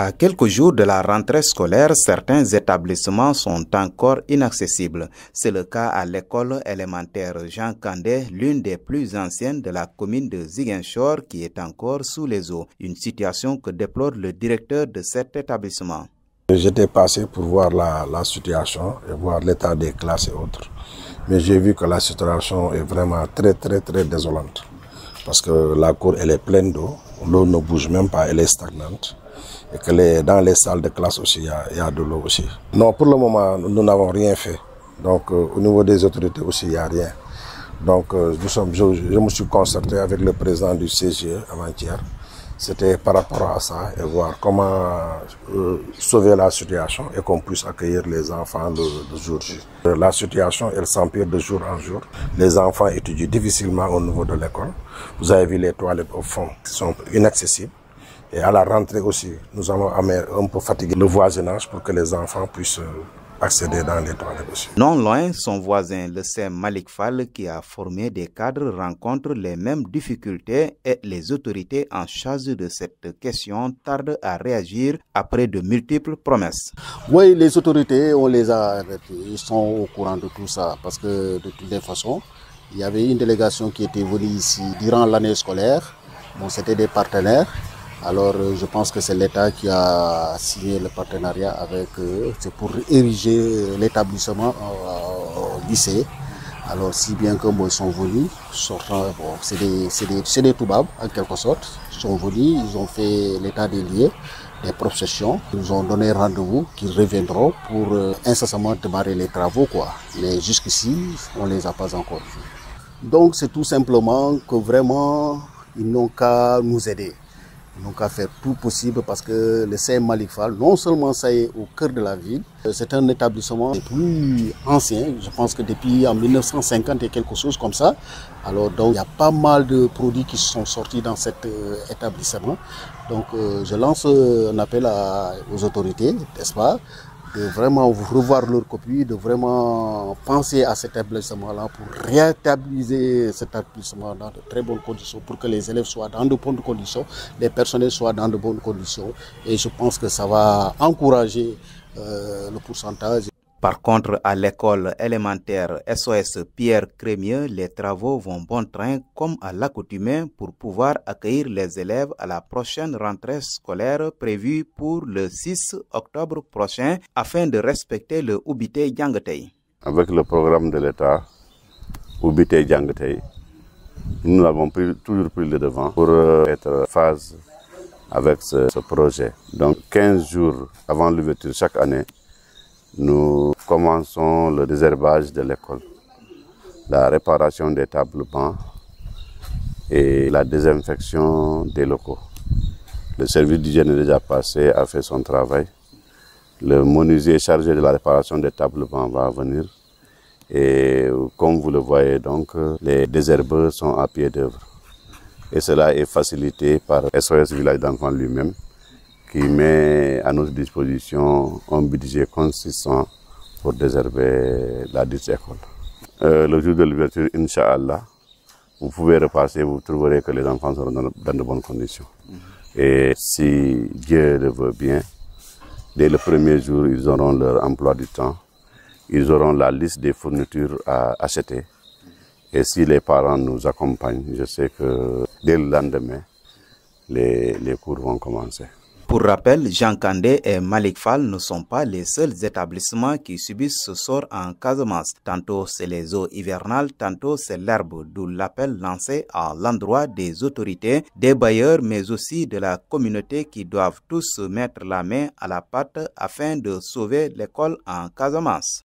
À quelques jours de la rentrée scolaire, certains établissements sont encore inaccessibles. C'est le cas à l'école élémentaire Jean Kandé, l'une des plus anciennes de la commune de Ziguinchor, qui est encore sous les eaux. Une situation que déplore le directeur de cet établissement. J'étais passé pour voir la situation et voir l'état des classes et autres. Mais j'ai vu que la situation est vraiment très désolante. Parce que la cour elle est pleine d'eau, l'eau ne bouge même pas, elle est stagnante. Et que dans les salles de classe aussi, il y a de l'eau aussi. Non, pour le moment, nous n'avons rien fait. Donc, au niveau des autorités aussi, il n'y a rien. Donc, je me suis concerté avec le président du CGE avant-hier. C'était par rapport à ça et voir comment sauver la situation et qu'on puisse accueillir les enfants le jour J. La situation, elle s'empire de jour en jour. Les enfants étudient difficilement au niveau de l'école. Vous avez vu les toilettes au fond qui sont inaccessibles. Et à la rentrée aussi, nous allons un peu fatiguer le voisinage pour que les enfants puissent accéder dans les toilettes aussi. Non loin, son voisin, le CEM Malik Fall, qui a formé des cadres, rencontre les mêmes difficultés et les autorités en charge de cette question tardent à réagir après de multiples promesses. Oui, les autorités, on les a arrêtés. Ils sont au courant de tout ça parce que de toutes les façons, il y avait une délégation qui était venue ici durant l'année scolaire. Bon, c'était des partenaires. Alors, je pense que c'est l'État qui a signé le partenariat avec eux. C'est pour ériger l'établissement au lycée. Alors, si bien que ils sont venus, bon, c'est des toubabs en quelque sorte. Ils sont venus, ils ont fait l'état des lieux, des processions. Ils nous ont donné rendez-vous qu'ils reviendront pour incessamment démarrer les travaux, quoi. Mais jusqu'ici, on ne les a pas encore vus. Donc, c'est tout simplement que vraiment, ils n'ont qu'à nous aider. Donc à faire tout possible parce que le CEM Malik Fall, non seulement ça est au cœur de la ville, c'est un établissement plus ancien, je pense que depuis en 1950 et quelque chose comme ça. Alors donc il y a pas mal de produits qui sont sortis dans cet établissement. Donc je lance un appel aux autorités, n'est-ce pas, de vraiment revoir leur copie, de vraiment penser à cet établissement-là pour rétablir cet établissement dans de très bonnes conditions, pour que les élèves soient dans de bonnes conditions, les personnels soient dans de bonnes conditions. Et je pense que ça va encourager le pourcentage. Par contre, à l'école élémentaire SOS Pierre Crémieux, les travaux vont bon train comme à l'accoutumée pour pouvoir accueillir les élèves à la prochaine rentrée scolaire prévue pour le 6 octobre prochain afin de respecter le Ubité Djangatei. Avec le programme de l'État Ubité Djangatei, nous avons toujours pris le devant pour être en phase avec ce projet. Donc 15 jours avant l'ouverture chaque année, nous commençons le désherbage de l'école, la réparation des tables bancs et la désinfection des locaux. Le service d'hygiène est déjà passé, a fait son travail. Le menuisier chargé de la réparation des tables bancs va venir. Et comme vous le voyez, donc, les désherbeurs sont à pied d'œuvre. Et cela est facilité par SOS Village d'Enfants lui-même, qui met à notre disposition un budget consistant pour désherber la dite école. Le jour de l'ouverture, Inch'Allah, vous pouvez repasser, vous trouverez que les enfants seront dans de bonnes conditions. Et si Dieu le veut bien, dès le premier jour, ils auront leur emploi du temps, ils auront la liste des fournitures à acheter. Et si les parents nous accompagnent, je sais que dès le lendemain, les cours vont commencer. Pour rappel, Jean Kandé et Malik Fall ne sont pas les seuls établissements qui subissent ce sort en Casamance. Tantôt c'est les eaux hivernales, tantôt c'est l'herbe, d'où l'appel lancé à l'endroit des autorités, des bailleurs, mais aussi de la communauté qui doivent tous mettre la main à la pâte afin de sauver l'école en Casamance.